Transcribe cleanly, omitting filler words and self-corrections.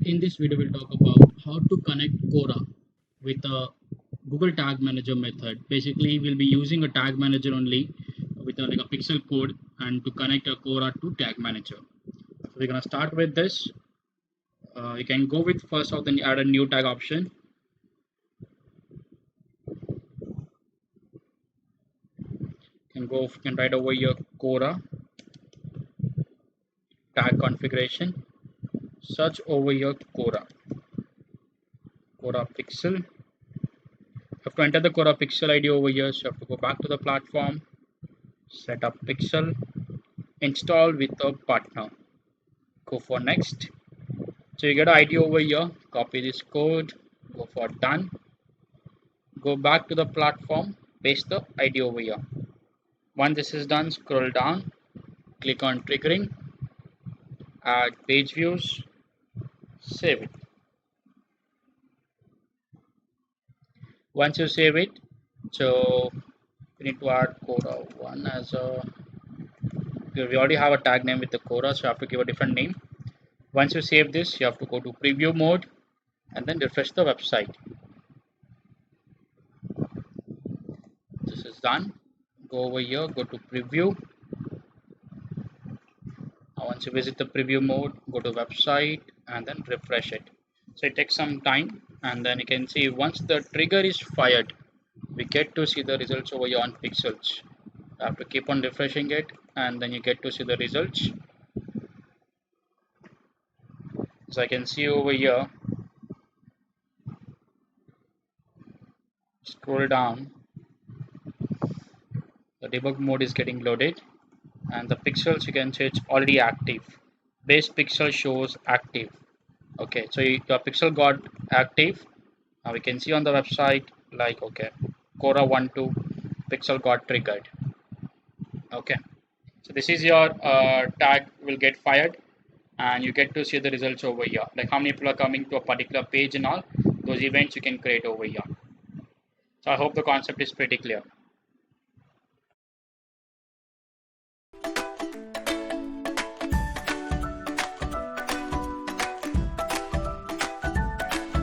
In this video, we'll talk about how to connect Quora with a Google Tag Manager method. Basically, we'll be using a tag manager only with like a pixel code and to connect a Quora to tag manager. So we're gonna start with this. You can go with first of then add a new tag option. You can write over your Quora tag configuration. Search over your Quora pixel. You have to enter the Quora pixel ID over here. So you have to go back to the platform, set up pixel, install with a partner. Go for next. So you get an ID over here. Copy this code. Go for done. Go back to the platform. Paste the ID over here. Once this is done, scroll down. Click on triggering. Add page views. Save it. Once you save it, so we need to add Quora 1 as a. We already have a tag name with the Quora, so you have to give a different name. Once you save this, you have to go to preview mode and then refresh the website. This is done. Go over here, go to preview. Now once you visit the preview mode, go to website and then refresh it. So it takes some time, and then you can see once the trigger is fired, we get to see the results over here on pixels. You have to keep on refreshing it and then you get to see the results. So I can see over here, scroll down, the debug mode is getting loaded and the pixels you can see it's already active. Base pixel shows active. Okay, so your pixel got active. Now we can see on the website like, okay, Quora 1.2 pixel got triggered. Okay, so this is your tag will get fired and you get to see the results over here, like how many people are coming to a particular page and all those events you can create over here. So I hope the concept is pretty clear.